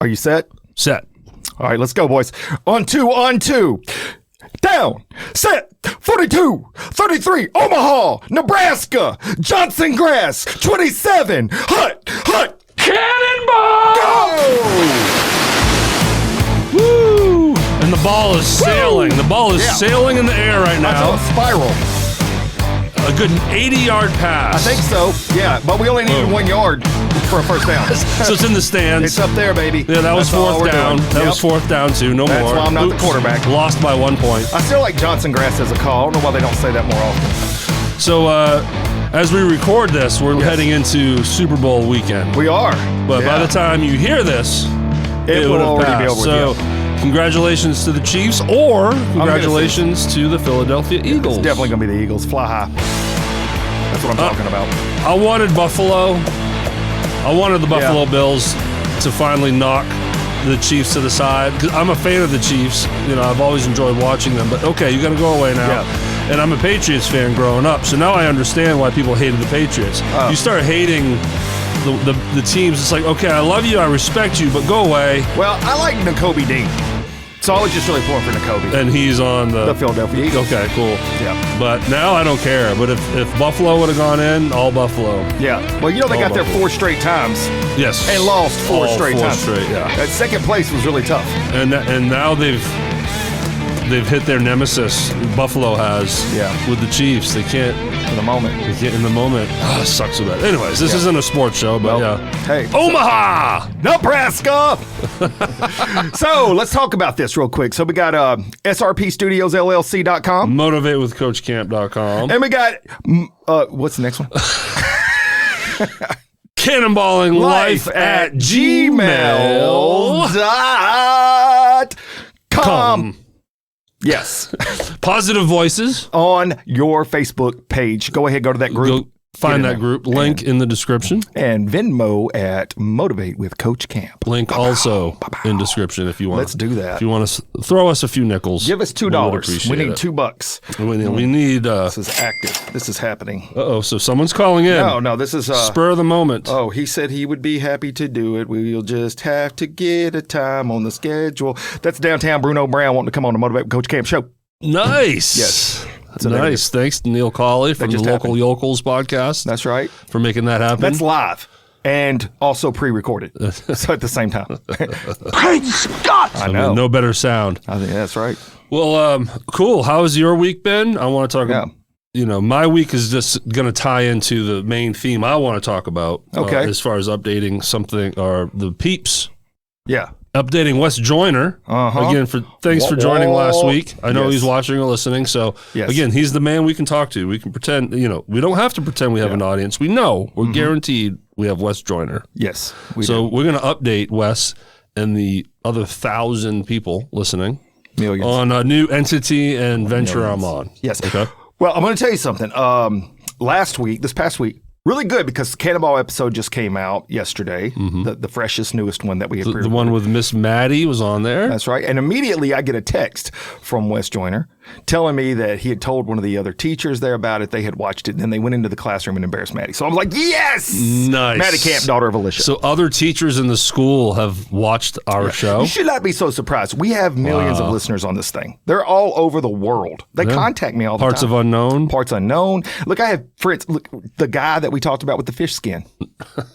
Are you set? Set. All right, let's go, boys. On two. Down, set, 42, 33, Omaha, Nebraska, Johnson Grass, 27, hut, Cannonball! go! Woo! And the ball is sailing. The ball is sailing in the air right now. That's a spiral. A good 80-yard pass. I think so, yeah, but we only needed 1 yard for a first down. So it's in the stands. It's up there, baby. Yeah, that was That's all fourth we're down. doing. That was fourth down, too. No That's more. why I'm not the quarterback. Lost by 1 point. I still like Johnson Grass as a call. I don't know why they don't say that more often. So as we record this, we're heading into Super Bowl weekend. We are. But by the time you hear this, it will would have already be passed. over. So congratulations to the Chiefs, or congratulations to the Philadelphia Eagles. It's definitely going to be the Eagles. Fly high. That's what I'm talking about. I wanted Buffalo. I wanted the Buffalo Bills to finally knock the Chiefs to the side. 'Cause I'm a fan of the Chiefs. You know, I've always enjoyed watching them. But okay, you got to go away now. Yeah. And I'm a Patriots fan growing up, so now I understand why people hated the Patriots. You start hating the teams. It's like, okay, I love you, I respect you, but go away. Well, I like N'Kobe Dean. So I was just really pulling for N'Kobe. And he's on The Philadelphia Eagles. Okay, cool. Yeah. But now I don't care. But if Buffalo would have gone in, all Buffalo. Yeah. Well, you know, they All got there Buffalo. 4 straight times Yes. and lost 4 All straight four times. straight, yeah. That second place was really tough. And now they've hit their nemesis. Buffalo has. Yeah. With the Chiefs, they can't. For the moment. They can't in the moment. Oh, it sucks so bad. Anyways, this isn't a sports show, but Hey. Omaha, Nebraska! So let's talk about this real quick. So we got SRP Studios LLC.com. motivatewithcoachcamp.com. And we got, what's the next one? Cannonballing Life at gmail.com. Yes. Positive voices. On your Facebook page. Go ahead, go to that group. Go find that group. Link in the description. And Venmo at Motivate with Coach Camp. Link also in description if you want. Let's do that. If you want to throw us a few nickels. Give us $2. We need $2. We need. This is active. This is happening. Uh-oh, so someone's calling in. No, this is spur of the moment. Oh, he said he would be happy to do it. We'll just have to get a time on the schedule. That's downtown Bruno Brown wanting to come on the Motivate with Coach Camp show. Nice. Yes. So nice. Thanks to Neil Colley from the Local happened. Yokels podcast. That's right. For making that happen. That's live and also pre-recorded. So at the same time. Praise Scott! I know. No better sound. I think that's right. Well, cool. How's your week been? I want to talk about, my week is just going to tie into the main theme I want to talk about. Okay. As far as updating something, or the peeps. Yeah. Updating Wes Joyner. Again, thanks for joining last week. I know he's watching or listening. So, again, he's the man we can talk to. We can pretend, we don't have to pretend we have an audience. We know. We're guaranteed we have Wes Joyner. Yes. So we're going to update Wes and the other 1,000 people listening. Millions. On a new entity and venture I'm on. Yes. Okay. Well, I'm going to tell you something. This past week, really good because the Cannonball episode just came out yesterday. The freshest, newest one that we had. The one with Miss Maddie was on there. That's right. And immediately I get a text from Wes Joyner telling me that he had told one of the other teachers there about it. They had watched it, and then they went into the classroom and embarrassed Maddie. So I was like, yes! Nice. Maddie Camp, daughter of Alicia. So other teachers in the school have watched our show? You should not be so surprised. We have millions of listeners on this thing. They're all over the world. They contact me all the Parts time. of unknown? Parts unknown. Look, I have Fritz, the guy that we talked about with the fish skin.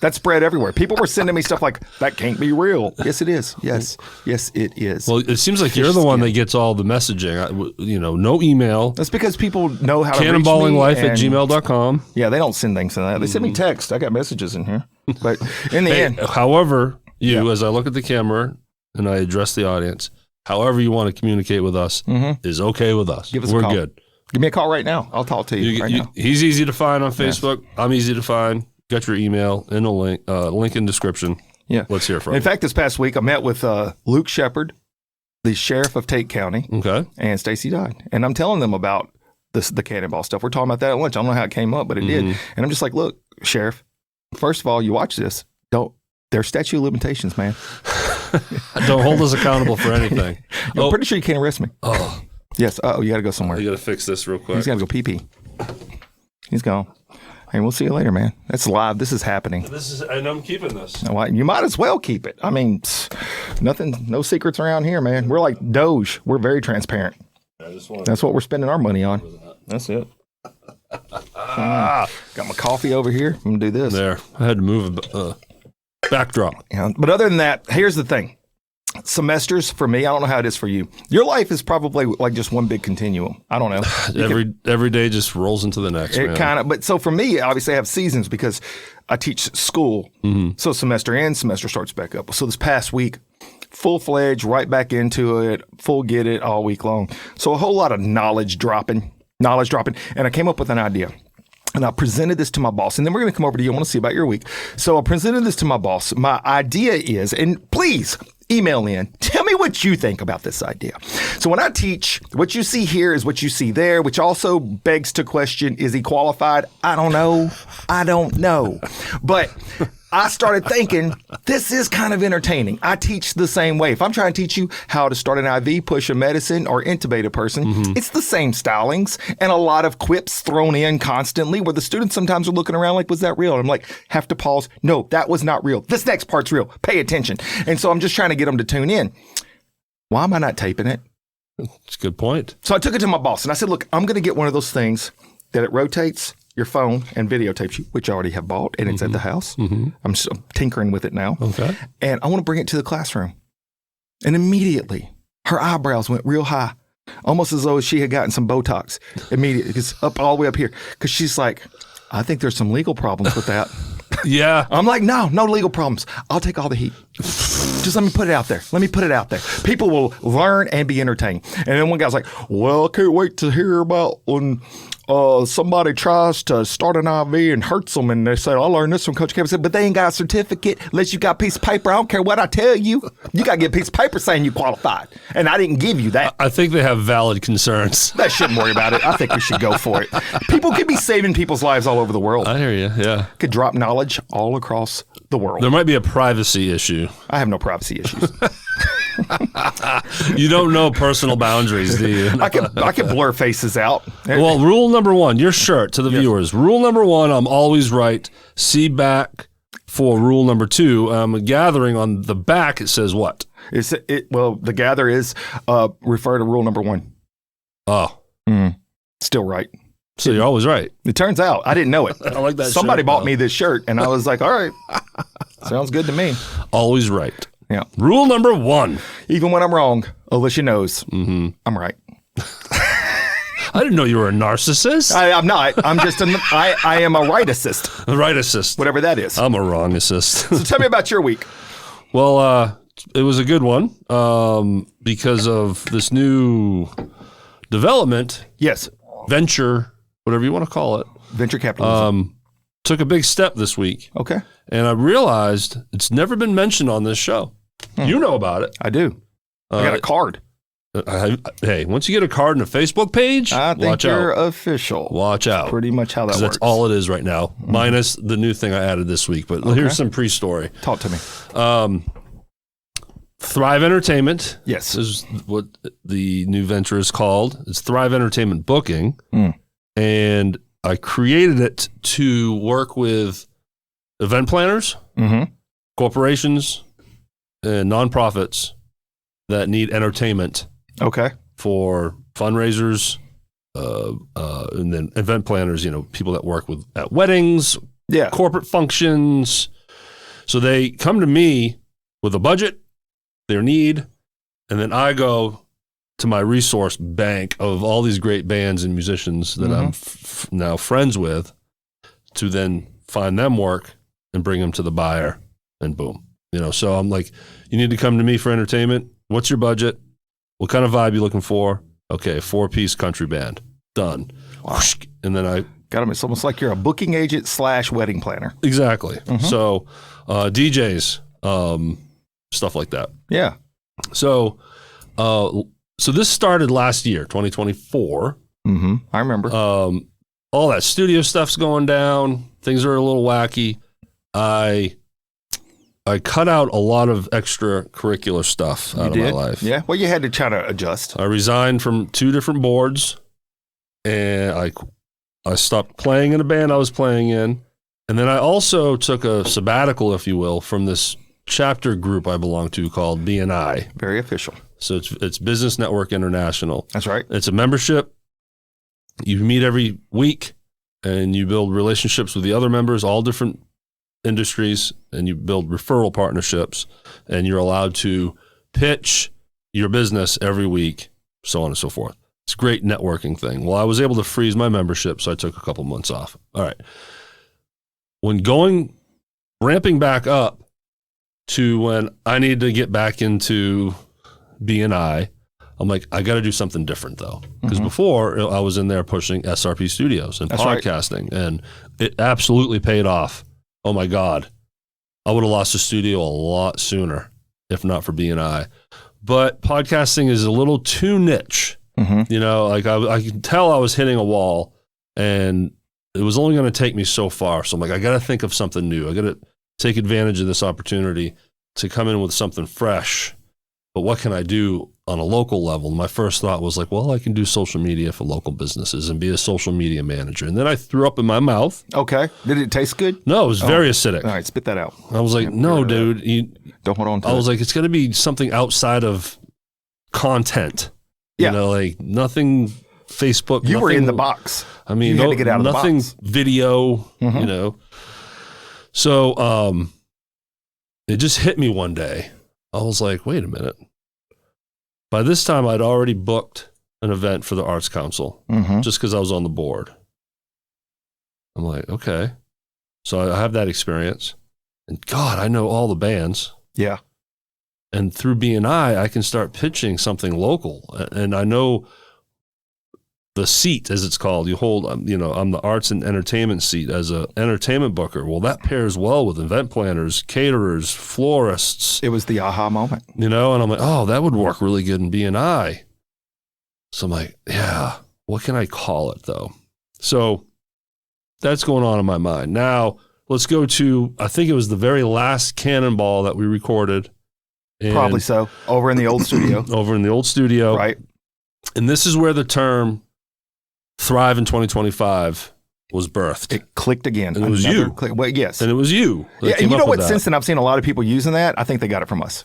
That spread everywhere. People were sending me stuff like, that can't be real. Yes, it is. Yes, it is. Well, it seems like you're the one that gets all the messaging. No email. That's because people know how to Cannonballinglife reach me. at gmail.com. Yeah, they don't send things in that. They send me text. I got messages in here. But in the end. However, as I look at the camera and I address the audience, however you want to communicate with us is okay with us. Give us We're a call. good. Give me a call right now. I'll talk to you right now. He's easy to find on Facebook. I'm easy to find. Got your email in a link in description. Yeah. Let's hear from you. In fact, this past week, I met with Luke Shepard, the sheriff of Tate County, and Stacy Dodd. And I'm telling them about the Cannonball stuff. We're talking about that at lunch. I don't know how it came up, but it did. And I'm just like, look, Sheriff, first of all, you watch this. There's statute of limitations, man. Don't hold us accountable for anything. I'm pretty sure you can't arrest me. Oh. Yes. Oh, you got to go somewhere. You got to fix this real quick. He's got to go pee-pee. He's gone. Hey, we'll see you later, man. That's live. This is happening. And I'm keeping this. You might as well keep it. I mean, nothing, no secrets around here, man. We're like Doge. We're very transparent. That's what we're spending our money on. That's it. Got my coffee over here. I'm going to do this. There. I had to move a backdrop. Yeah, but other than that, here's the thing. Semesters for me, I don't know how it is for you. Your life is probably like just one big continuum. I don't know. Every day just rolls into the next. It kind of, but so for me, obviously I have seasons because I teach school. Mm-hmm. So semester ends, semester starts back up. So this past week, full-fledged, right back into it, full get it all week long. So a whole lot of knowledge dropping. And I came up with an idea. And I presented this to my boss. And then we're going to come over to you. I want to see about your week. So I presented this to my boss. My idea is, and please email in, tell me what you think about this idea. So when I teach, what you see here is what you see there, which also begs to question, is he qualified? I don't know. But I started thinking, this is kind of entertaining. I teach the same way. If I'm trying to teach you how to start an IV, push a medicine, or intubate a person, it's the same stylings and a lot of quips thrown in constantly where the students sometimes are looking around like, was that real? And I'm like, have to pause. No, that was not real. This next part's real. Pay attention. And so I'm just trying to get them to tune in. Why am I not taping it? That's a good point. So I took it to my boss and I said, look, I'm going to get one of those things that it rotates your phone and videotapes you, which I already have bought, and it's at the house. Mm-hmm. I'm tinkering with it now. Okay. And I want to bring it to the classroom. And immediately, her eyebrows went real high, almost as though she had gotten some Botox. Immediately, it's up all the way up here. Because she's like, I think there's some legal problems with that. Yeah. I'm like, no legal problems. I'll take all the heat. Just let me put it out there. People will learn and be entertained. And then one guy's like, well, I can't wait to hear about when somebody tries to start an IV and hurts them. And they say, I learned this from Coach Kevin. I said, but they ain't got a certificate unless you got a piece of paper. I don't care what I tell you. You got to get a piece of paper saying you qualified. And I didn't give you that. I think they have valid concerns. That shouldn't worry about it. I think we should go for it. People could be saving people's lives all over the world. I hear you, yeah. Could drop knowledge all across the world. There might be a privacy issue. I have no privacy issues. You don't know personal boundaries, do you? I can blur faces out. Well, rule number one, your shirt to the viewers. Rule number one, I'm always right. See back for rule number two. Gathering on the back, it says what? Well, the gather is refer to rule number one. Oh. Still right. So you're always right. It turns out I didn't know it. I like that. Somebody bought me this shirt, and I was like, all right, sounds good to me. Always right. Yeah. Rule number one. Even when I'm wrong, Alicia knows I'm right. I didn't know you were a narcissist. I'm not. I'm just I am a right assist. A right assist. Whatever that is. I'm a wrong assist. So tell me about your week. Well, it was a good one because of this new development. Yes. Venture, whatever you want to call it. Venture capitalism. Took a big step this week. Okay. And I realized it's never been mentioned on this show. You know about it. I do. I got a card. Hey, once you get a card and a Facebook page, I think you're official. Watch out. Pretty much how that works. That's all it is right now, minus the new thing I added this week. But here's some pre-story. Talk to me. Thrive Entertainment. Yes. Is what the new venture is called. It's Thrive Entertainment Booking. And I created it to work with event planners, corporations, and nonprofits that need entertainment. Okay. For fundraisers, and then event planners, people that work at weddings, corporate functions. So they come to me with a budget, their need, and then I go to my resource bank of all these great bands and musicians that I'm now friends with to then find them work and bring them to the buyer, and boom. So I'm like, you need to come to me for entertainment. What's your budget? What kind of vibe you looking for? Okay, 4-piece country band. Done. Wow. And then I got them. It's almost like you're a booking agent / wedding planner. Exactly. So DJs, stuff like that. Yeah. So this started last year, 2024. I remember. All that studio stuff's going down. Things are a little wacky. I cut out a lot of extracurricular stuff out of my life. Yeah. Well, you had to try to adjust. I resigned from 2 different boards, and I stopped playing in a band I was playing in. And then I also took a sabbatical, if you will, from this chapter group I belong to called BNI. Very official. So it's Business Network International. That's right. It's a membership. You meet every week and you build relationships with the other members, all different industries, and you build referral partnerships, and you're allowed to pitch your business every week, so on and so forth. It's a great networking thing. Well, I was able to freeze my membership, so I took a couple months off. All right. When ramping back up to when I need to get back into BNI, I'm like, I got to do something different though. Because before I was in there pushing SRP Studios and podcasting, and it absolutely paid off. Oh my God. I would have lost the studio a lot sooner if not for BNI. But podcasting is a little too niche. You know, like I can tell I was hitting a wall, and it was only going to take me so far. So I'm like, I got to think of something new. I got to take advantage of this opportunity to come in with something fresh. But what can I do on a local level? My first thought was like, well, I can do social media for local businesses and be a social media manager. And then I threw up in my mouth. Okay. Did it taste good? No, it was very acidic. All right, spit that out. I was like, no, dude. Don't hold on to it. I was like, it's going to be something outside of content. Yeah. You know, like nothing Facebook. You were in the box. I mean, you had to get out of nothing the box. Video, you know. So it just hit me one day. I was like, wait a minute. By this time, I'd already booked an event for the Arts Council just because I was on the board. I'm like, okay. So I have that experience. And God, I know all the bands. Yeah. And through BNI, I can start pitching something local. And I know the seat, as it's called, you hold, you know, I'm the arts and entertainment seat as an entertainment booker. Well, that pairs well with event planners, caterers, florists. It was the aha moment. You know, and I'm like, oh, that would work really good in BNI. So I'm like, yeah, what can I call it though? So that's going on in my mind. Now, let's go to, I think it was the very last Cannonball that we recorded. Probably so. Over in the old studio. Over in the old studio. Right. And this is where the term Thrive in 2025 was birthed. It clicked again. And it was you. Well, yes. And it was you. Yeah, and you know what? Since then, I've seen a lot of people using that. I think they got it from us.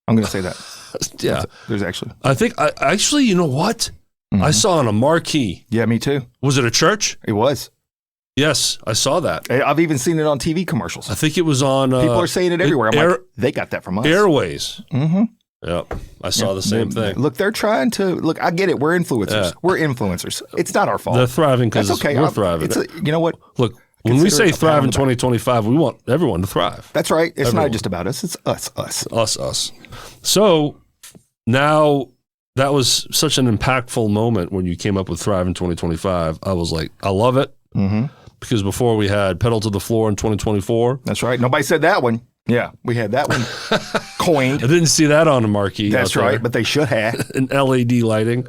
I'm going to say that. Yeah. There's actually. I think, actually, you know what? I saw on a marquee. Yeah, me too. Was it a church? It was. Yes, I saw that. I've even seen it on TV commercials. I think it was on... people are saying it everywhere. I'm like, they got that from us. Airways. Yep. I saw the same thing. Look, they're trying to... Look, I get it. We're influencers. Yeah. We're influencers. It's not our fault. They're thriving because we're thriving. You know what? Look, when we say thrive in 2025, we want everyone to thrive. That's right. It's not just about us. It's us. Us. So now... That was such an impactful moment when you came up with Thrive in 2025. I was like, I love it. Because before we had Pedal to the Floor in 2024. That's right. Nobody said that one. Yeah, we had that one coined. I didn't see that on the marquee. That's right, but they should have. In LED lighting.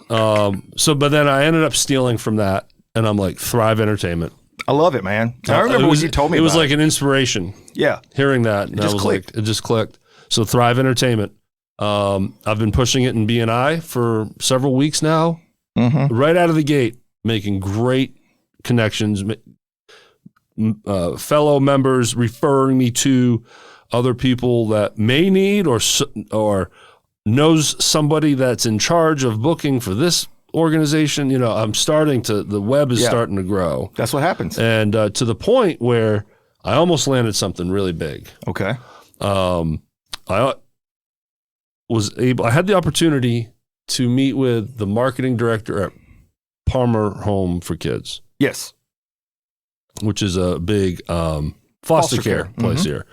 But then I ended up stealing from that, and I'm like, Thrive Entertainment. I love it, man. I remember what you told me about. It was like an inspiration. Yeah. Hearing that. And it just clicked. So Thrive Entertainment. I've been pushing it in BNI for several weeks now. Right out of the gate, making great connections, fellow members referring me to other people that may need or knows somebody that's in charge of booking for this organization. You know, the web is starting to grow. That's what happens. And to the point where I almost landed something really big. Okay. I had the opportunity to meet with the marketing director at Palmer Home for Kids. Yes. Which is a big foster care place here.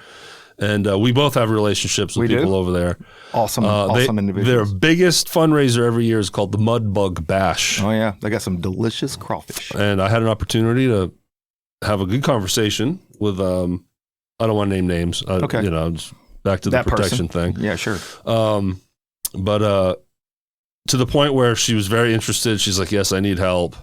And we both have relationships with people over there. Awesome individuals. Their biggest fundraiser every year is called the Mud Bug Bash. Oh, yeah. They got some delicious crawfish. And I had an opportunity to have a good conversation with, I don't want to name names. Okay. You know, just back to the protection thing. Yeah, sure. But to the point where she was very interested. She's like, yes, I need help.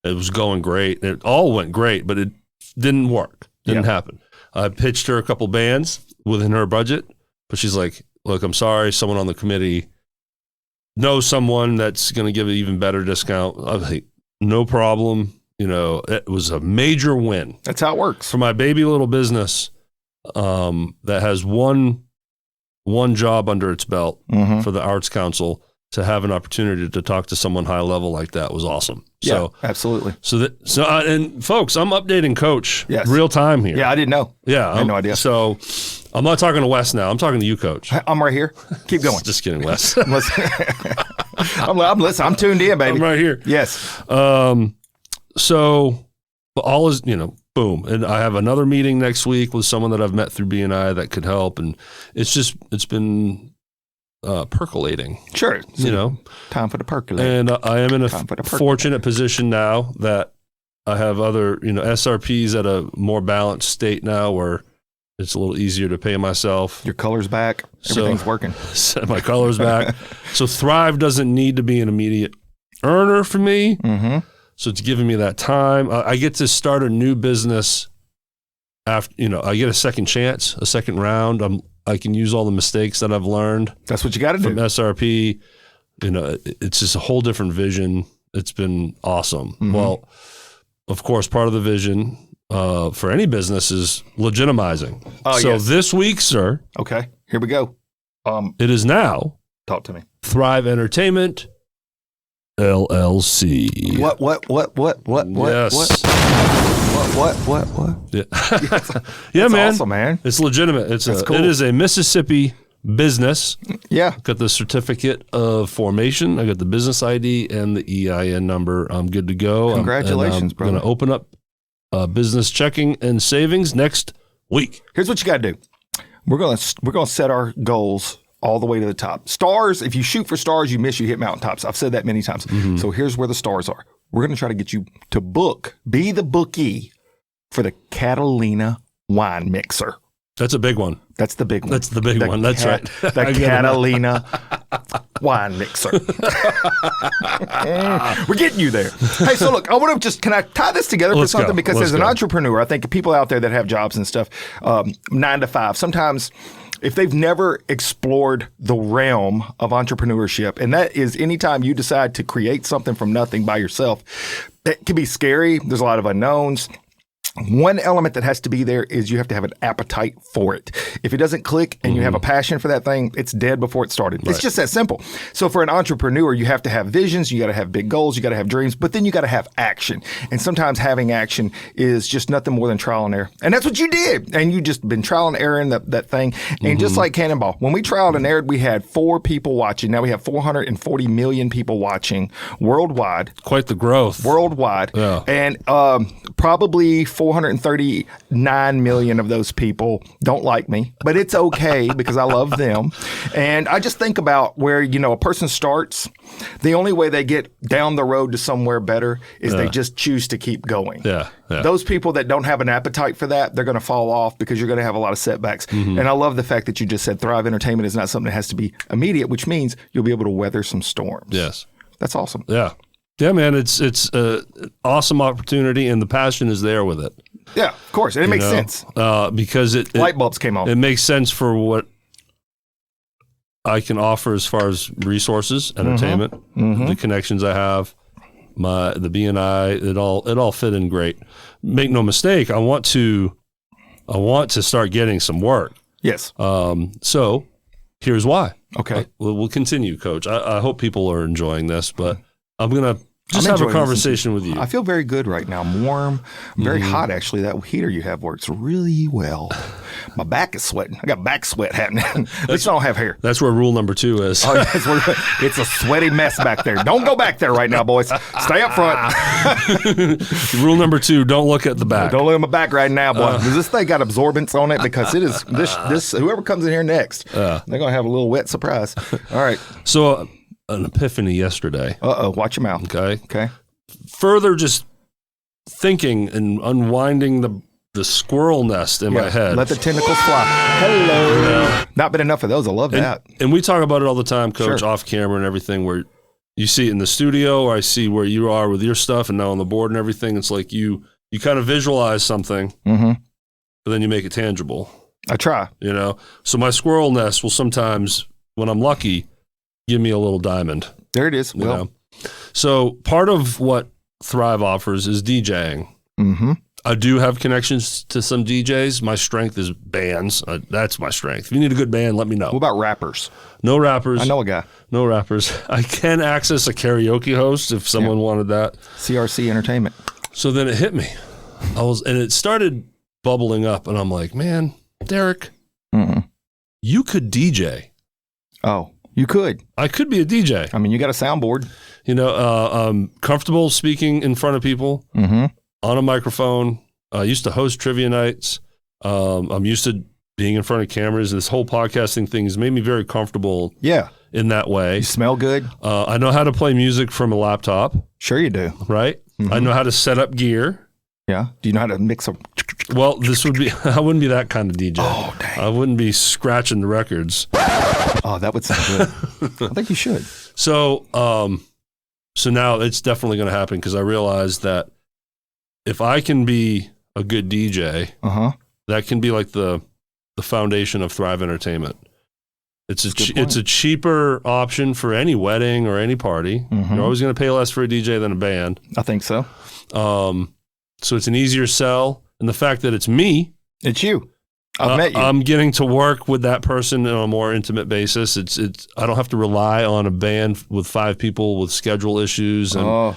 It was going great. It all went great, but it didn't work. Didn't happen. I pitched her a couple bands within her budget, but she's like, look, I'm sorry. Someone on the committee knows someone that's going to give an even better discount. I'm like, no problem. It was a major win. That's how it works. For my baby little business that has one job under its belt for the Arts Council, to have an opportunity to talk to someone high level like that was awesome. Yeah, absolutely. And folks, I'm updating Coach real time here. Yeah, I didn't know. Yeah. I had no idea. So I'm not talking to Wes now. I'm talking to you, Coach. I'm right here. Keep going. Just kidding, Wes. I'm listening. I'm tuned in, baby. I'm right here. Yes. So all is, boom. And I have another meeting next week with someone that I've met through BNI that could help. And it's been percolating. Sure. Time for the percolate. And I am in a fortunate position now that I have other, SRPs at a more balanced state now where it's a little easier to pay myself. Your color's back. Everything's working. My color's back. So Thrive doesn't need to be an immediate earner for me. Mm-hmm. So it's giving me that time. I get to start a new business after, I get a second chance, a second round. I can use all the mistakes that I've learned. That's what you got to do. From SRP. It's just a whole different vision. It's been awesome. Mm-hmm. Well, of course, part of the vision for any business is legitimizing. This week, sir. Okay, here we go. It is now. Talk to me. Thrive Entertainment LLC. What? Yes. What? Yeah, yeah, man. Awesome, man. It's legitimate. Cool. It is a Mississippi business. Yeah. Got the certificate of formation. I got the business ID and the EIN number. I'm good to go. Congratulations, brother. I'm going to open up business checking and savings next week. Here's what you got to do. We're going to set our goals all the way to the top. Stars, if you shoot for stars, you miss, you hit mountaintops. I've said that many times. Mm-hmm. So here's where the stars are. We're going to try to get you to be the bookie for the Catalina wine mixer. That's a big one. That's the big one. That's the big one. That's right. The Catalina wine mixer. We're getting you there. Hey, so look, can I tie this together for something? Because as an entrepreneur, I think people out there that have jobs and stuff, 9 to 5, sometimes if they've never explored the realm of entrepreneurship, and that is anytime you decide to create something from nothing by yourself, it can be scary. There's a lot of unknowns. One element that has to be there is you have to have an appetite for it. If it doesn't click and you have a passion for that thing, it's dead before it started. Right. It's just that simple. So for an entrepreneur, you have to have visions, you got to have big goals, you got to have dreams, but then you got to have action. And sometimes having action is just nothing more than trial and error. And that's what you did. And you just been trial and erroring that thing. And just like Cannonball, when we trialed and errored, we had 4 people watching. Now we have 440 million people watching worldwide. Quite the growth. Worldwide. Yeah. And probably 439 million of those people don't like me, but it's okay because I love them. And I just think about where, a person starts, the only way they get down the road to somewhere better is they just choose to keep going. Yeah. Those people that don't have an appetite for that, they're going to fall off because you're going to have a lot of setbacks. Mm-hmm. And I love the fact that you just said Thrive Entertainment is not something that has to be immediate, which means you'll be able to weather some storms. Yes. That's awesome. Yeah. Yeah, man, it's an awesome opportunity, and the passion is there with it. Yeah, of course, and it makes sense because light bulbs came on. It makes sense for what I can offer as far as resources, entertainment, the connections I have, the BNI. It all fit in great. Make no mistake, I want to start getting some work. Yes. So here's why. Okay. We'll continue, Coach. I hope people are enjoying this, but I'm gonna. Just have a conversation with you. I feel very good right now. I'm warm. I'm very hot, actually. That heater you have works really well. My back is sweating. I got back sweat happening. At least I don't have hair. That's where rule number 2 is. Oh, it's a sweaty mess back there. Don't go back there right now, boys. Stay up front. Rule number 2, don't look at the back. Don't look at my back right now, boy. Does this thing got absorbents on it? Because it is this whoever comes in here next, they're going to have a little wet surprise. All right. So an epiphany yesterday. Watch your mouth. Okay. Further just thinking and unwinding the squirrel nest in my head. Let the tentacles fly. Hello. Yeah. Not been enough of those. I love that. And we talk about it all the time, Coach, off camera and everything, where you see it in the studio, or I see where you are with your stuff and now on the board and everything. It's like you kind of visualize something, but then you make it tangible. I try. So my squirrel nest will sometimes, when I'm lucky, give me a little diamond. There it is. So part of what Thrive offers is DJing. Mm-hmm. I do have connections to some DJs. My strength is bands. That's my strength. If you need a good band, let me know. What about rappers? No rappers. I know a guy. No rappers. I can access a karaoke host if someone wanted that. CRC Entertainment. So then it hit me. And it started bubbling up, and I'm like, man, Derrick, you could DJ. Oh, you could. I could be a DJ. I mean, you got a soundboard. You know, I'm comfortable speaking in front of people on a microphone. I used to host trivia nights. I'm used to being in front of cameras. This whole podcasting thing has made me very comfortable. Yeah. In that way. You smell good. I know how to play music from a laptop. Sure you do. Right? I know how to set up gear. Yeah. Do you know how to mix them? Well, I wouldn't be that kind of DJ. Oh, dang. I wouldn't be scratching the records. Oh, that would sound good. I think you should. So now it's definitely going to happen because I realized that if I can be a good DJ, that can be like the foundation of Thrive Entertainment. It's a cheaper option for any wedding or any party. You're always going to pay less for a DJ than a band. I think so. So it's an easier sell. And the fact that it's me. It's you. I've met you. I'm getting to work with that person on a more intimate basis. I don't have to rely on a band with 5 people with schedule issues and I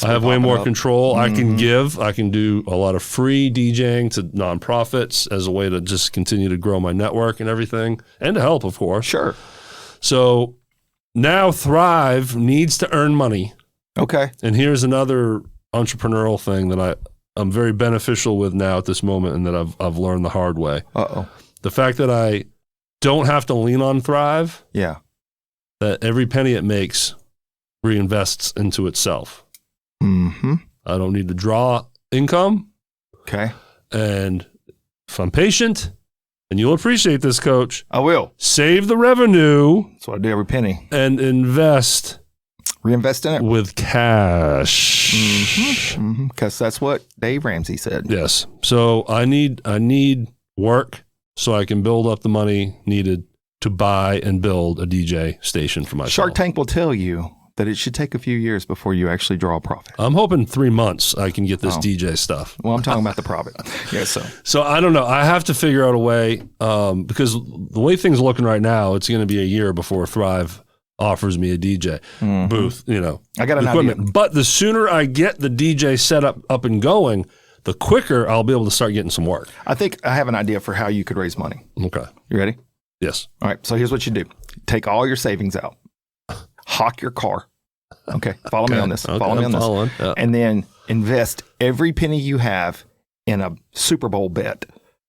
have way more control. I can do a lot of free DJing to nonprofits as a way to just continue to grow my network and everything, and to help, of course. Sure. So now Thrive needs to earn money. Okay. And here's another entrepreneurial thing that I'm very beneficial with now at this moment, and that I've learned the hard way. The fact that I don't have to lean on Thrive. Yeah. That every penny it makes reinvests into itself. I don't need to draw income. Okay. And if I'm patient, and you'll appreciate this, Coach. I will. Save the revenue. That's what I do every penny. And reinvest in it with cash. Because that's what Dave Ramsey said. Yes. So I need work so I can build up the money needed to buy and build a DJ station for myself. Shark Tank will tell you that it should take a few years before you actually draw a profit. I'm hoping 3 months I can get this DJ stuff. Well, I'm talking about the profit. Yeah, So I don't know. I have to figure out a way because the way things are looking right now, it's going to be a year before Thrive offers me a DJ booth, I got an equipment. idea. But the sooner I get the DJ set up and going, the quicker I'll be able to start getting some work. I think I have an idea for how you could raise money. Okay. You ready? Yes. All right. So here's what you do. Take all your savings out. Hawk your car. Okay. Follow me on this. Okay, Follow me on this. Yeah. And then invest every penny you have in a Super Bowl bet.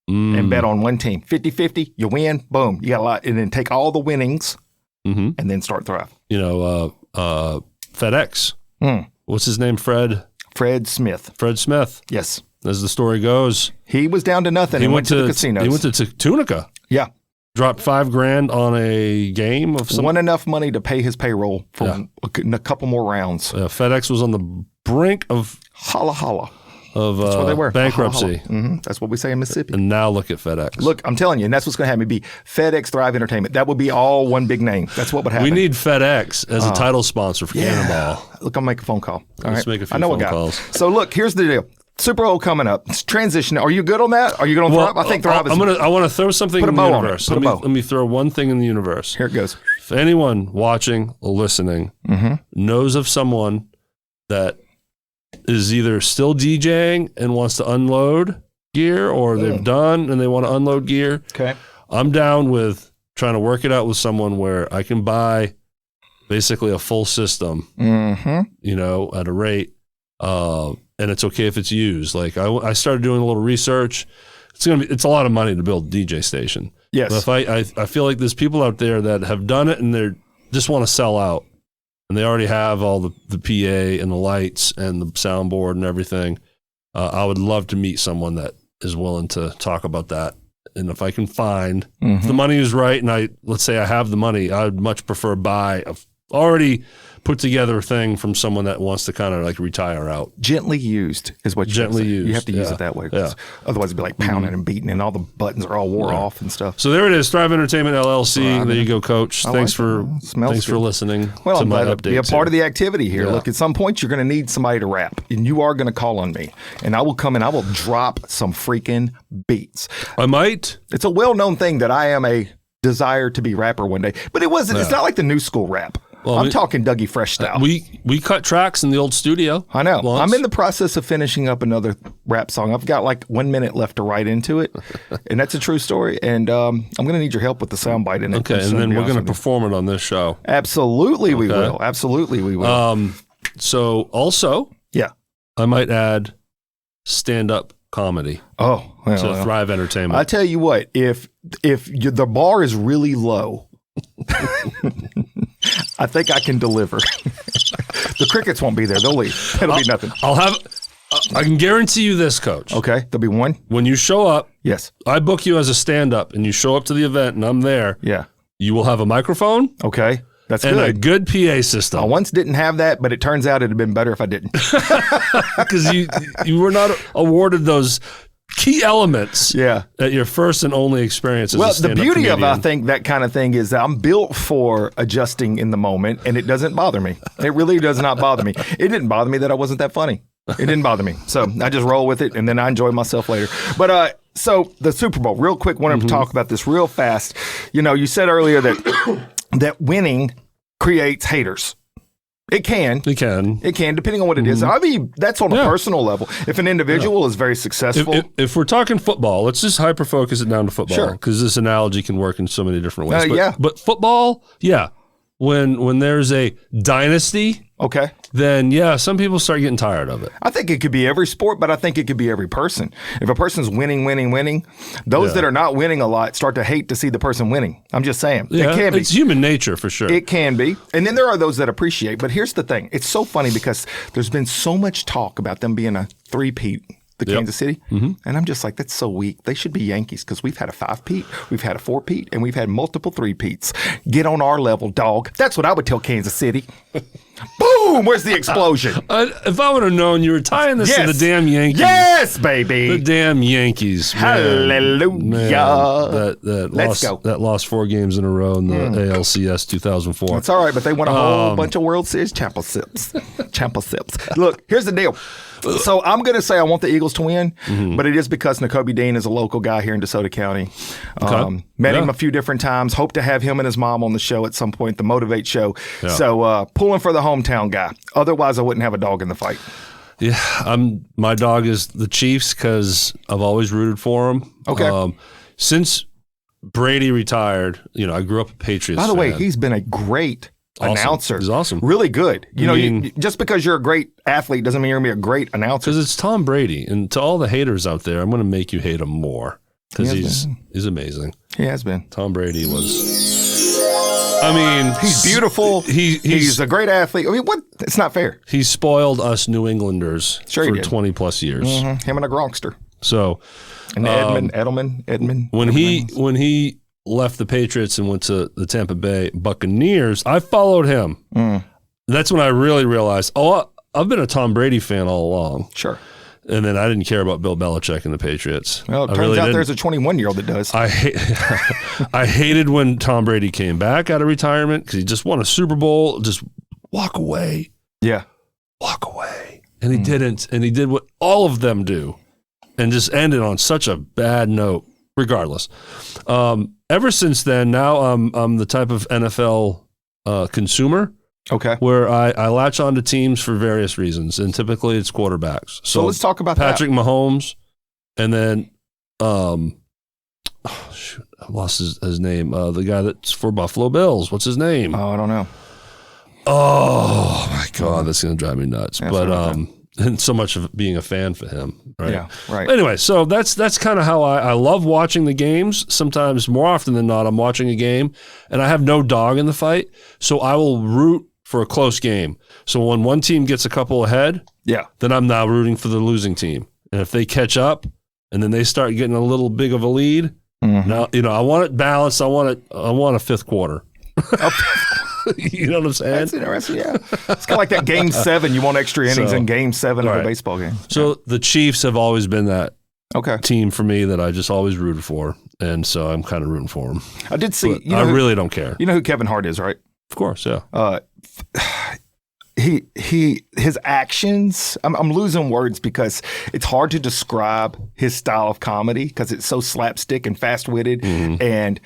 And bet on one team. 50-50, you win, boom. You got a lot. And then take all the winnings and then start Thrive. FedEx. What's his name? Fred Smith. Fred Smith. Yes. As the story goes. He was down to nothing. He went to the casinos. He went to Tunica. Yeah. Dropped $5,000 on a game of some. Won enough money to pay his payroll for a couple more rounds. FedEx was on the brink of holla. Of that's what they were. Bankruptcy. Holla. That's what we say in Mississippi. And now look at FedEx. Look, I'm telling you, and that's what's going to have me be FedEx Thrive Entertainment. That would be all one big name. That's what would happen. We need FedEx as a title sponsor for Cannonball. Look, I'll make a phone call. Let's make a few phone calls. So look, here's the deal. Super Bowl coming up. It's transition. Are you good on that? Are you good on Thrive? I think Thrive is. I want to throw something in the universe. Let me throw one thing in the universe. Here it goes. If anyone watching or listening knows of someone that is either still DJing and wants to unload gear, or they've done and they want to unload gear, okay, I'm down with trying to work it out with someone where I can buy basically a full system, at a rate. And it's okay if it's used. Like I started doing a little research. It's a lot of money to build a DJ station. Yes. But if I feel like there's people out there that have done it and they just want to sell out, and they already have all the PA and the lights and the soundboard and everything, I would love to meet someone that is willing to talk about that. And if I can find, if the money is right, and let's say I have the money, I would much prefer buy a already put together thing from someone that wants to kind of like retire out. Gently used is what you gently used. You have to use it that way. Otherwise, it'd be like pounding and beating, and all the buttons are all wore off and stuff. So there it is, Thrive Entertainment LLC. There you go, Coach. Thanks for listening to my update. Be a part of the activity here. Look, at some point, you're going to need somebody to rap, and you are going to call on me, and I will come and I will drop some freaking beats. I might. It's a well-known thing that I am a desire to be rapper one day, but it wasn't. It's not like the new school rap. Well, I'm talking Dougie Fresh style. We cut tracks in the old studio. I know. Once. I'm in the process of finishing up another rap song. I've got like 1 minute left to write into it, and that's a true story. And I'm going to need your help with the soundbite in it. Okay, and then we're going to perform it on this show. Absolutely, we will. Absolutely, we will. So also, I might add stand-up comedy. Oh, well, to Thrive Entertainment. I tell you what, if the bar is really low. I think I can deliver. The crickets won't be there. They'll leave. It'll be nothing. I can guarantee you this, Coach. Okay. There'll be one. When you show up, yes, I book you as a stand-up and you show up to the event and I'm there. Yeah. You will have a microphone. Okay. That's and good. A good PA system. I once didn't have that, but it turns out it'd have been better if I didn't. Because you were not awarded those key elements at your first and only experience as a stand-up the beauty comedian. of, I think, that kind of thing is that I'm built for adjusting in the moment, and it doesn't bother me. It really does not bother me. It didn't bother me that I wasn't that funny. It didn't bother me. So I just roll with it, and then I enjoy myself later. But so the Super Bowl, real quick, wanted to talk about this real fast. You know, you said earlier that winning creates haters. It can, depending on what it is. I mean, that's on a personal level. If an individual is very successful. If we're talking football, let's just hyper-focus it down to football. Because this analogy can work in so many different ways. But football, when there's a dynasty, then some people start getting tired of it. I think it could be every sport, but I think it could be every person. If a person's winning, those that are not winning a lot start to hate to see the person winning. I'm just saying. Yeah, it can be. It's human nature for sure. It can be. And then there are those that appreciate. But here's the thing. It's so funny because there's been so much talk about them being a three-peat. The Kansas City. And I'm just like, that's so weak. They should be Yankees because we've had a 5-peat, we've had a 4-peat, and we've had multiple 3-peats. Get on our level, dog. That's what I would tell Kansas City. Boom! Where's the explosion? If I would have known you were tying this to the damn Yankees. Yes, baby. The damn Yankees. Hallelujah. Let's go. That lost 4 games in a row in the ALCS 2004. That's all right, but they won a whole bunch of World Series championships. Look, here's the deal. So I'm going to say I want the Eagles to win, but it is because N'Kobe Dean is a local guy here in DeSoto County. Met him a few different times. Hope to have him and his mom on the show at some point, the Motivate show. Yeah. So pulling for the hometown guy. Otherwise, I wouldn't have a dog in the fight. Yeah, my dog is the Chiefs because I've always rooted for them. Okay. Since Brady retired, I grew up a Patriots fan. By the way, he's been a great announcer. He's awesome. Really good. Just because you're a great athlete doesn't mean you're going to be a great announcer. Because it's Tom Brady. And to all the haters out there, I'm going to make you hate him more. Because he's amazing. He has been. Tom Brady was... he's beautiful. He's a great athlete. What? It's not fair. He spoiled us New Englanders for 20 plus years. Him and a Gronkster. So... And Edmund. When he left the Patriots and went to the Tampa Bay Buccaneers, I followed him. That's when I really realized, I've been a Tom Brady fan all along. Sure. And then I didn't care about Bill Belichick and the Patriots. Well, it turns out there's a 21-year-old that does. I hated when Tom Brady came back out of retirement because he just won a Super Bowl. Just walk away. Yeah. Walk away. And he didn't. And he did what all of them do and just ended on such a bad note, regardless. Ever since then, now I'm the type of NFL consumer. Okay. Where I latch on to teams for various reasons, and typically it's quarterbacks. So let's talk about Patrick Mahomes, and then I lost his name. The guy that's for Buffalo Bills. What's his name? Oh, I don't know. Oh my God, that's gonna drive me nuts. But and so much of being a fan for him, right? Yeah, right. Anyway, so that's kind of how I love watching the games. Sometimes, more often than not, I'm watching a game and I have no dog in the fight, so I will root for a close game. So when one team gets a couple ahead, then I'm now rooting for the losing team. And if they catch up and then they start getting a little big of a lead, now I want it balanced. I want a fifth quarter. You know what I'm saying? That's interesting, yeah. It's kind of like that Game 7. You want extra innings in Game 7 of a baseball game. So the Chiefs have always been that team for me that I just always rooted for, and so I'm kind of rooting for them. I did see. I really don't care. You know who Kevin Hart is, right? Of course, yeah. His actions. I'm losing words because it's hard to describe his style of comedy because it's so slapstick and fast-witted, and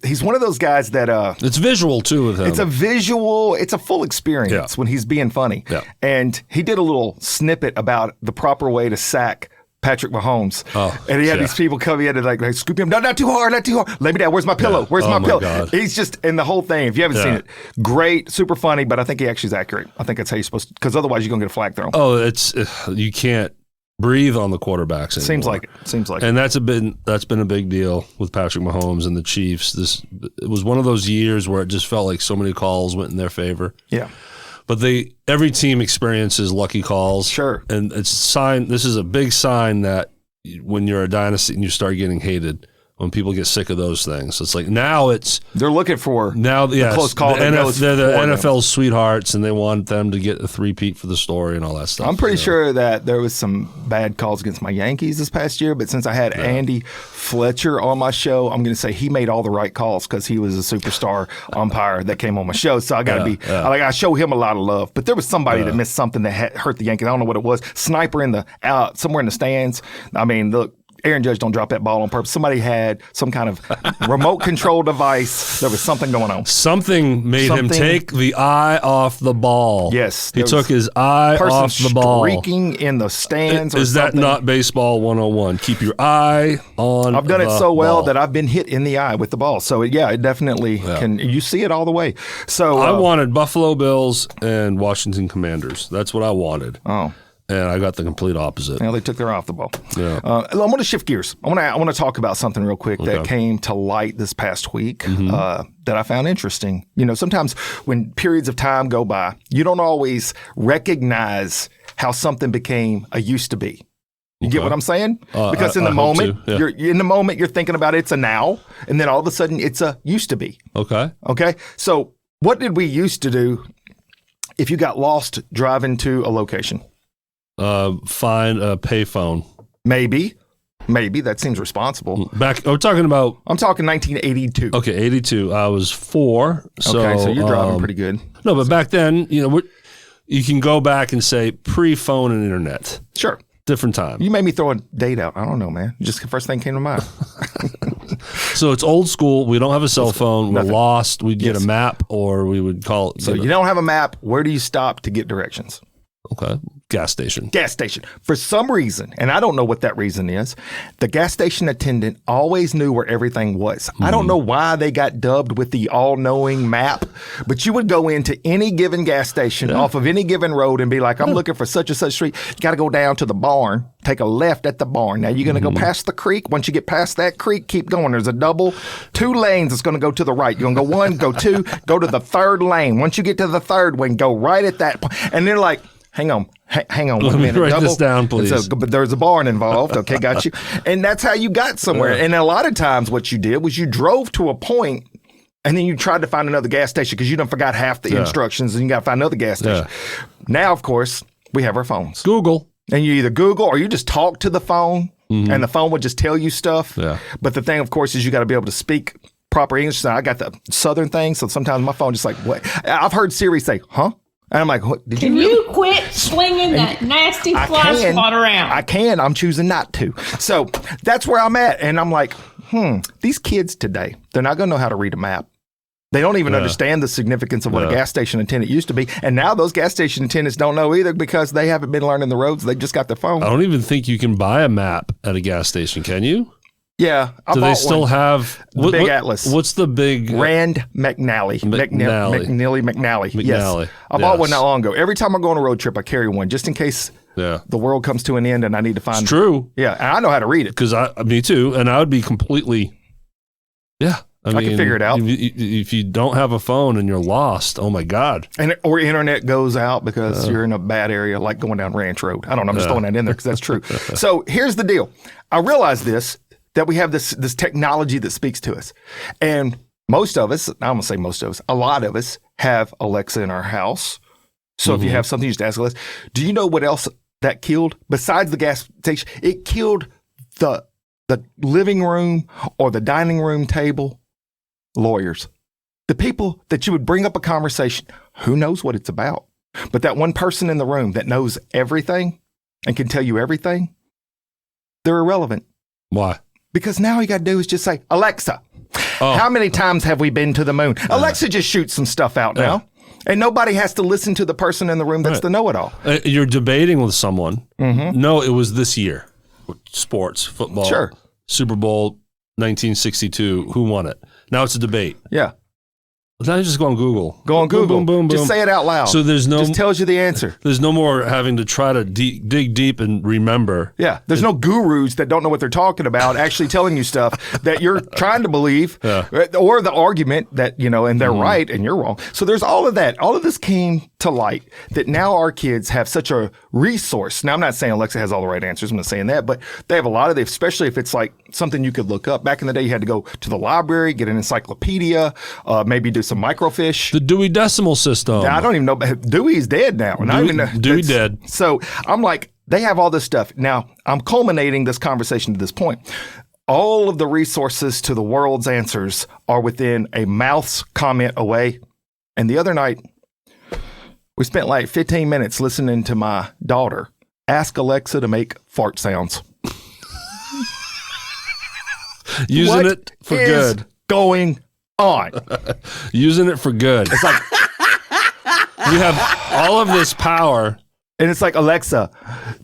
he's one of those guys that it's visual too with him. It's a visual. It's a full experience when he's being funny. Yeah. And he did a little snippet about the proper way to sack Patrick Mahomes. And he had these people come in and like scoop him. No, not too hard, not too hard. Lay me down. Where's my pillow? Where's my pillow? God. He's just in the whole thing. If you haven't seen it, great, super funny, but I think he actually is accurate. I think that's how you're supposed to, because otherwise you're going to get a flag thrown. Oh, you can't breathe on the quarterbacks anymore. Seems like it. And that's been a big deal with Patrick Mahomes and the Chiefs. It was one of those years where it just felt like so many calls went in their favor. Yeah. But every team experiences lucky calls. Sure. And it's a sign. This is a big sign that when you're a dynasty and you start getting hated, when people get sick of those things, it's like they're looking for close call. They're the NFL's sweethearts, and they want them to get a three-peat for the story and all that stuff. I'm pretty sure that there was some bad calls against my Yankees this past year, but since I had Andy Fletcher on my show, I'm going to say he made all the right calls because he was a superstar umpire that came on my show. So I got to I show him a lot of love. But there was somebody that missed something that hurt the Yankees. I don't know what it was. Sniper somewhere in the stands. I mean, look. Aaron Judge don't drop that ball on purpose. Somebody had some kind of remote control device. There was something going on. Something made him take the eye off the ball. Yes. He took his eye off the ball. Streaking in the stands. Is that not baseball 101? Keep your eye on I've done it so well that I've been hit in the eye with the ball. So, it definitely can. You see it all the way. So I wanted Buffalo Bills and Washington Commanders. That's what I wanted. Oh. And I got the complete opposite. They took their eye off the ball. Yeah. I'm going to shift gears. I want to talk about something real quick that came to light this past week that I found interesting. Sometimes when periods of time go by, you don't always recognize how something became a used to be. You get what I'm saying? Because in the moment, you're thinking about it's a now, and then all of a sudden it's a used to be. Okay. So what did we used to do if you got lost driving to a location? Find a payphone. Maybe that seems responsible. I'm talking 1982. Okay, 82. I was 4. So, you're driving pretty good. No, but back then, you can go back and say pre-phone and internet. Sure. Different time. You made me throw a date out. I don't know, man. Just the first thing came to mind. So it's old school. We don't have a cell phone. We're lost. We'd get a map, or we would call it. So you don't have a map. Where do you stop to get directions? Okay. Gas station. For some reason, and I don't know what that reason is, the gas station attendant always knew where everything was. I don't know why they got dubbed with the all-knowing map, but you would go into any given gas station off of any given road and be like, I'm looking for such and such street. You got to go down to the barn, take a left at the barn. Now you're going to go past the creek. Once you get past that creek, keep going. There's a double, 2 lanes that's going to go to the right. You're going to go 1, go 2, go to the 3rd lane. Once you get to the 3rd lane, go right at that point. And they're like, hang on 1 minute. Write this down, please. But there's a barn involved. Okay, got you. And that's how you got somewhere. And a lot of times what you did was you drove to a point and then you tried to find another gas station because you done forgot half the instructions and you got to find another gas station. Now, of course, we have our phones. Google. And you either Google or you just talk to the phone and the phone would just tell you stuff. Yeah. But the thing, of course, is you got to be able to speak proper English. So I got the Southern thing. So sometimes my phone just like, what? I've heard Siri say, huh? And I'm like, what, Can you quit slinging that nasty fly spot around? I can. I'm choosing not to. So that's where I'm at. And I'm like, these kids today, they're not going to know how to read a map. They don't even understand the significance of what a gas station attendant used to be. And now those gas station attendants don't know either because they haven't been learning the roads. They just got their phone. I don't even think you can buy a map at a gas station, can you? Yeah. Do they still have the big atlas? What's the big Rand McNally? McNally. Yes. I bought one not long ago. Every time I go on a road trip, I carry one just in case the world comes to an end and I need to find. It's true. Yeah, and I know how to read it because me too, and I would be completely. Yeah. I mean, can figure it out. If you don't have a phone and you're lost, oh my God. Or internet goes out because you're in a bad area, like going down Ranch Road. I don't know. I'm just throwing that in there because that's true. So here's the deal. I realize that we have this technology that speaks to us. And most of us, I'm going to say most of us, a lot of us have Alexa in our house. So if you have something, you just ask Alexa. Do you know what else that killed? Besides the gas station, it killed the living room or the dining room table. Lawyers. The people that you would bring up a conversation, who knows what it's about? But that one person in the room that knows everything and can tell you everything, they're irrelevant. Why? Because now you got to do is just say, Alexa, how many times have we been to the moon? Alexa just shoots some stuff out now. And nobody has to listen to the person in the room that's the know-it-all. You're debating with someone. No, it was this year. Sports, football, Super Bowl 1962. Who won it? Now it's a debate. Yeah. Now you just go on Google. Go on Google. Boom, boom, boom. Just say it out loud. So there's no. Just tells you the answer. There's no more having to try to dig deep and remember. Yeah. There's no gurus that don't know what they're talking about actually telling you stuff that you're trying to believe, or the argument that, and they're right and you're wrong. So there's all of that. All of this came to light that now our kids have such a resource. Now, I'm not saying Alexa has all the right answers. I'm not saying that, but they have a lot of them, especially if it's like something you could look up. Back in the day, you had to go to the library, get an encyclopedia, maybe do some microfiche. The Dewey Decimal System. I don't even know. Dewey's dead now. Dewey dead. So I'm like, they have all this stuff. Now, I'm culminating this conversation to this point. All of the resources to the world's answers are within a mouse comment away. And the other night, we spent like 15 minutes listening to my daughter ask Alexa to make fart sounds. Using it for good. What is going on? Using it for good. It's like you have all of this power. And it's like, Alexa,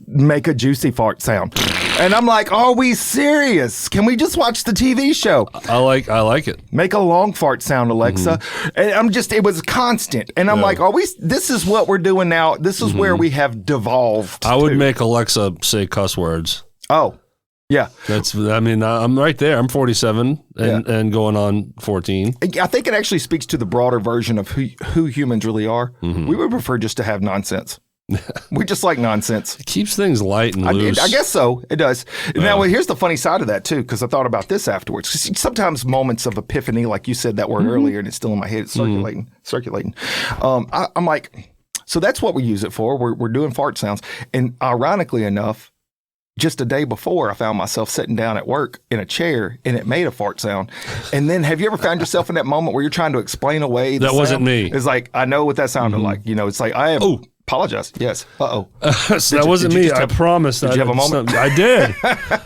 make a juicy fart sound. And I'm like, are we serious? Can we just watch the TV show? I like it. Make a long fart sound, Alexa. And it was constant. And I'm like, this is what we're doing now. This is where we have devolved. I would make Alexa say cuss words. Oh, yeah. I'm right there. I'm 47 and going on 14. I think it actually speaks to the broader version of who humans really are. We would prefer just to have nonsense. We just like nonsense. It keeps things light and loose. I guess so. It does. Now, here's the funny side of that, too, because I thought about this afterwards. 'Cause sometimes moments of epiphany, like you said that word earlier, and it's still in my head, it's circulating. I'm like, so that's what we use it for. We're doing fart sounds. And ironically enough, just a day before, I found myself sitting down at work in a chair, and it made a fart sound. And then, have you ever found yourself in that moment where you're trying to explain away the sound? That wasn't me. It's like, I know what that sounded like. It's like, I have... Oh. Apologize. Yes. So that wasn't me. I promise. Did you have a moment? I did.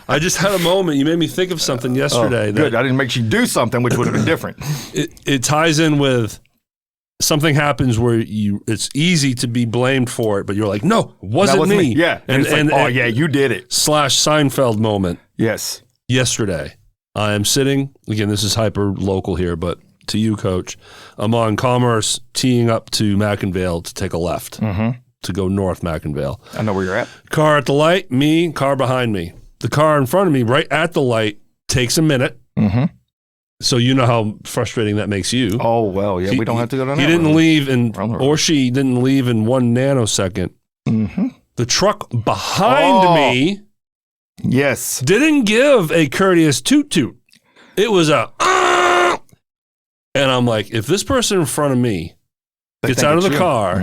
I just had a moment. You made me think of something yesterday. Good. I didn't make you do something, which would have been different. It ties in with something happens where it's easy to be blamed for it, but you're like, no, it wasn't me. Yeah. And you did it. / Seinfeld moment. Yes. Yesterday, I am sitting, again, this is hyper local here, but to you, Coach, I'm on Commerce teeing up to Mackinvale to take a left to go north Mackinvale. I know where you're at. Car at the light, me, car behind me. The car in front of me, right at the light, takes a minute. So you know how frustrating that makes you. Oh, well, yeah, we don't have to go down He didn't leave or she didn't leave in 1 nanosecond. The truck behind me didn't give a courteous toot-toot. It was a... And I'm like, if this person in front of me gets out of the car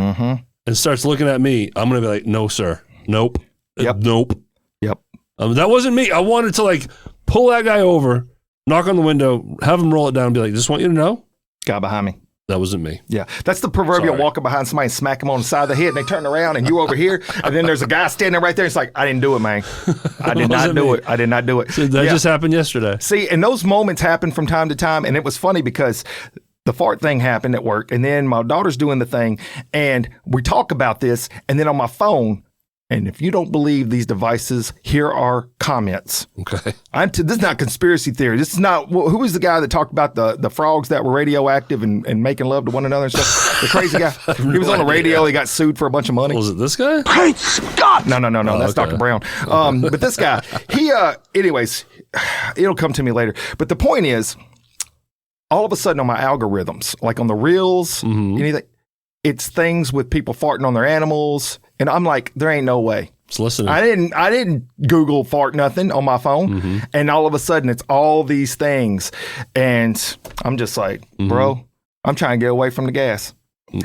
and starts looking at me, I'm going to be like, no, sir. Nope. Nope. Yep. That wasn't me. I wanted to pull that guy over, knock on the window, have him roll it down and be like, just want you to know. Guy behind me. That wasn't me. Yeah. That's the proverbial walking behind somebody and smack him on the side of the head and they turn around and you over here and then there's a guy standing right there. It's like, I didn't do it, man. I did not do it. I did not do it. So that just happened yesterday. See, and those moments happen from time to time. And it was funny because the fart thing happened at work and then my daughter's doing the thing and we talk about this and then on my phone, and if you don't believe these devices, here are comments. Okay. This is not conspiracy theory. This is not, who was the guy that talked about the frogs that were radioactive and making love to one another and stuff? The crazy guy. He was on the radio. He got sued for a bunch of money. Was it this guy? Great Scott! No. That's Dr. Brown. But this guy, anyways, it'll come to me later. But the point is, all of a sudden on my algorithms, like on the reels, anything, it's things with people farting on their animals. And I'm like, there ain't no way. It's listening. I didn't Google fart nothing on my phone, and all of a sudden it's all these things, and I'm just like, bro, I'm trying to get away from the gas.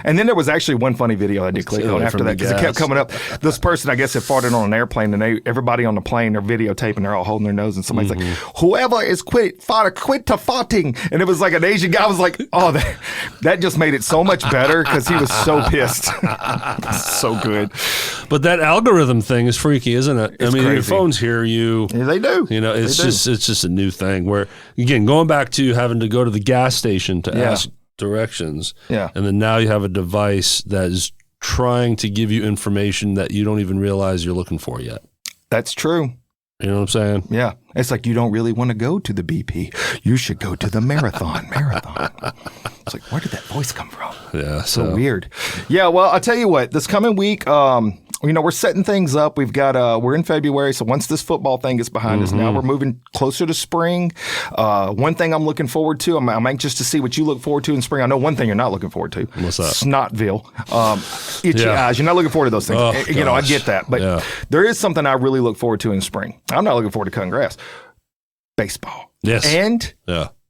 And then there was actually one funny video I did click on after that because it kept coming up. This person, I guess, had farted on an airplane, and everybody on the plane, they're videotaping, they're all holding their nose, and somebody's like, "Whoever is quit to farting," and it was like an Asian guy was like, "Oh, that just made it so much better because he was so pissed." So good. But that algorithm thing is freaky, isn't it? It's crazy. Your phones hear you. Yeah, they do. You know, it's just a new thing where, again, going back to having to go to the gas station to ask directions. Yeah. And then now you have a device that is trying to give you information that you don't even realize you're looking for yet. That's true. You know what I'm saying? Yeah. It's like, you don't really want to go to the BP. You should go to the marathon. It's like, where did that voice come from? Yeah. So weird. Yeah. Well, I'll tell you what, this coming week, we're setting things up. We've got, we're in February. So once this football thing is behind us, now we're moving closer to spring. One thing I'm looking forward to, I'm anxious to see what you look forward to in spring. I know one thing you're not looking forward to. What's that? Snotville. Itchy eyes. You're not looking forward to those things. Oh, I get that. But there is something I really look forward to in spring. I'm not looking forward to cutting grass. Baseball. Yes. And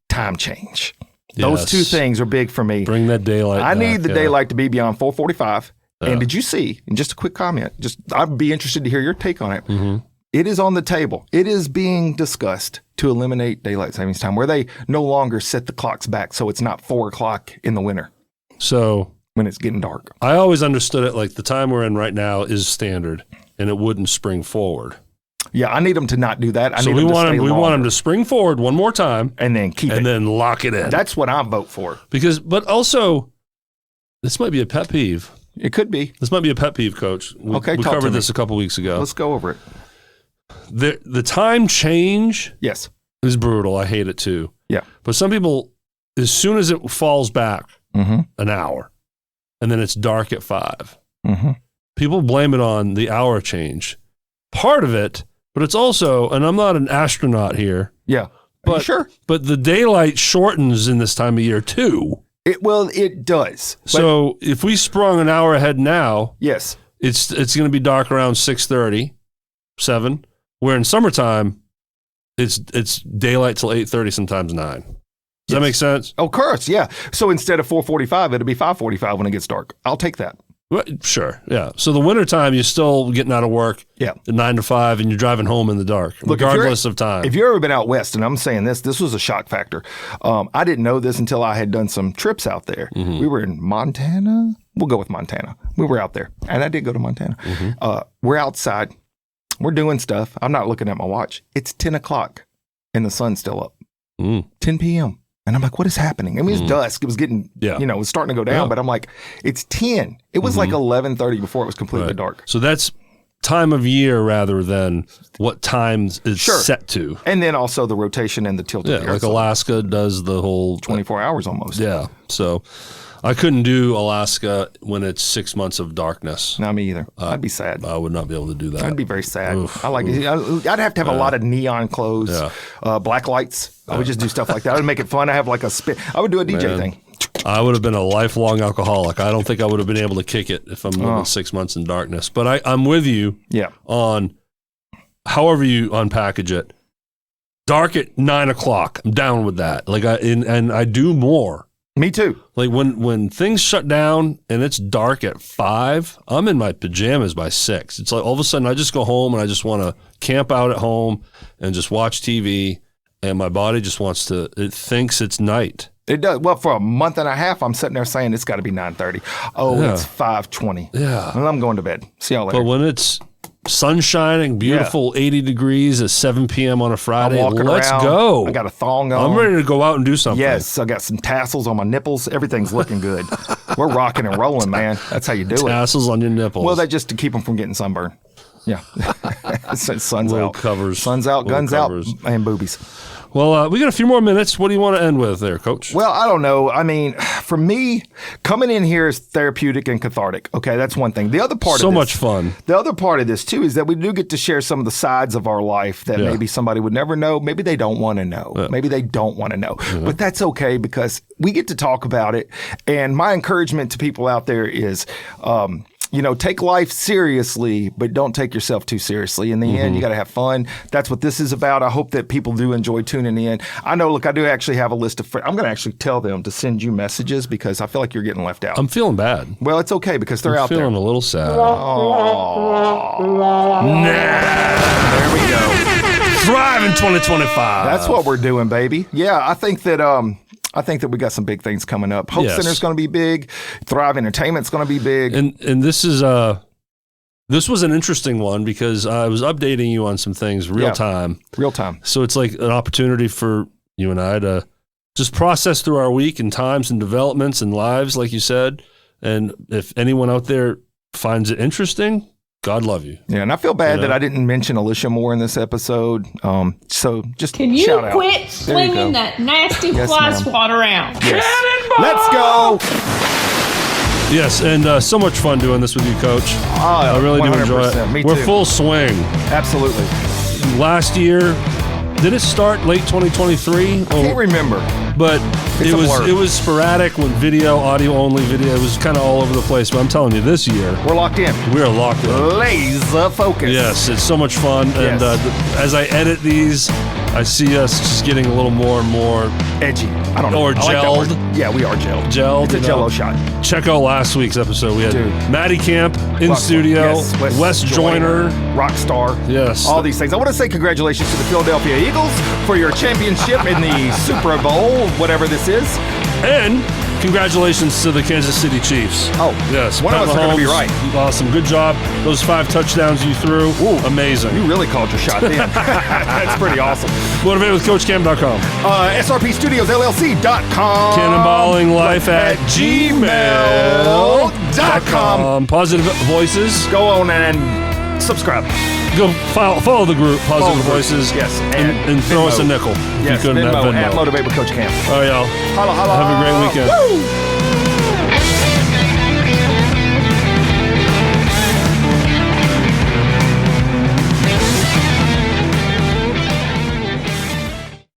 time change. Those two things are big for me. Bring that daylight I back, need the daylight to be beyond 4:45. And did you see, and just a quick comment, I'd be interested to hear your take on it. It is on the table. It is being discussed to eliminate daylight savings time, where they no longer set the clocks back so it's not 4 o'clock in the winter. So when it's getting dark. I always understood it like the time we're in right now is standard, and it wouldn't spring forward. Yeah, I need them to not do that. We want them to spring forward one more time, and then keep it, and then lock it in. That's what I vote for. But also, this might be a pet peeve. It could be. This might be a pet peeve, Coach. We covered this a couple weeks ago. Let's go over it. The time change is brutal. I hate it too. Yeah. But some people, as soon as it falls back an hour, and then it's dark at 5, people blame it on the hour change. Part of it, but it's also, and I'm not an astronaut here. Yeah. But sure. But the daylight shortens in this time of year too. It does. So if we sprung an hour ahead now, yes, it's going to be dark around 6:30, 7. Where in summertime, it's daylight till 8:30, sometimes 9. Does that make sense? Of course, yeah. So instead of 4:45, it'll be 5:45 when it gets dark. I'll take that. Well, sure, yeah. So the wintertime, you're still getting out of work at 9 to 5, and you're driving home in the dark, regardless of time. If you've ever been out west, and I'm saying this was a shock factor. I didn't know this until I had done some trips out there. We were in Montana. We'll go with Montana. We were out there, and I did go to Montana. We're outside. We're doing stuff. I'm not looking at my watch. It's 10 o'clock, and the sun's still up. 10 p.m. And I'm like, what is happening? I mean, it's dusk. It was getting, it was starting to go down. But I'm like, it's 10. It was like 11:30 before it was completely dark. So that's time of year rather than what times is set to. And then also the rotation and the tilt. Yeah, like Alaska does the whole 24 hours almost. Yeah. So I couldn't do Alaska when it's 6 months of darkness. Not me either. I'd be sad. I would not be able to do that. I'd be very sad. I like it. I'd have to have a lot of neon clothes, black lights. I would just do stuff like that. I would make it fun. I have like a spin. I would do a DJ thing. I would have been a lifelong alcoholic. I don't think I would have been able to kick it if I'm living 6 months in darkness. But I'm with you on however you unpackage it. Dark at 9 o'clock. I'm down with that. Like and I do more. Me too. Like when things shut down and it's dark at 5, I'm in my pajamas by 6. It's like all of a sudden I just go home and I just want to camp out at home and just watch TV, and my body just it thinks it's night. It does. Well, for a month and a half, I'm sitting there saying it's got to be 9:30. Oh, it's 5:20. Yeah. And I'm going to bed. See y'all later. But when it's sun shining, beautiful 80 degrees at 7 p.m. on a Friday, let's go. I got a thong on. I'm ready to go out and do something. Yes, I got some tassels on my nipples. Everything's looking good. We're rocking and rolling, man. That's how you do it. Tassels on your nipples. Well, that's just to keep them from getting sunburned. Yeah. Sun's Little out. Covers. Sun's out, guns covers. out, and boobies. Well, we got a few more minutes. What do you want to end with there, Coach? Well, I don't know. I mean, for me, coming in here is therapeutic and cathartic. Okay, that's one thing. The other part so of this, much fun. The other part of this, too, is that we do get to share some of the sides of our life that maybe somebody would never know. Maybe they don't want to know. Maybe they don't want to know. But that's okay because we get to talk about it. And my encouragement to people out there is take life seriously, but don't take yourself too seriously. In the end, you got to have fun. That's what this is about. I hope that people do enjoy tuning in. I know, look, I do actually have a list of friends. I'm going to actually tell them to send you messages because I feel like you're getting left out. I'm feeling bad. Well, it's okay because they're out there. I'm feeling a little sad. There we go. Thrive in 2025. That's what we're doing, baby. Yeah, I think that we got some big things coming up. Hope Center's going to be big. Thrive Entertainment's going to be big. And this is this was an interesting one because I was updating you on some things real time. Real time. So it's like an opportunity for you and I to just process through our week and times and developments and lives, like you said. And if anyone out there finds it interesting, God love you. Yeah, and I feel bad that I didn't mention Alicia more in this episode. So just can you shout quit out. slinging that nasty fly swat around? Yes. Let's go. Yes, and so much fun doing this with you, Coach. I really do enjoy it. We're full swing. Absolutely. Last year, did it start late 2023? I can't remember. But it was sporadic with video, audio only video. It was kind of all over the place. But I'm telling you, this year we're locked in. We're locked in. Laser focus. Yes, it's so much fun. Yes. And as I edit these, I see us just getting a little more and more edgy. I don't know. Or gelled. Yeah, we are gelled. Gelled. It's a jello shot. Check out last week's episode. We had Maddie Camp in studio, Wes Joyner, Rockstar. Yes. All these things. I want to say congratulations to the Philadelphia Eagles for your championship in the Super Bowl, whatever this is. And congratulations to the Kansas City Chiefs. Oh, yes. One of us are going to be right. Awesome. Good job. Those 5 touchdowns you threw. Ooh, amazing. You really called your shot then. That's pretty awesome. Motivate with CoachCam.com. SRP Studios LLC.com. Cannonballing Life at gmail.com. Positive Voices. Go on and subscribe. Go follow the group, Positive Voices. Yes. And throw us a nickel. Yes, if you couldn't have Venmo. At Motivate with Coach Cam. All right, y'all. Holla, holla. Have a great weekend. Woo!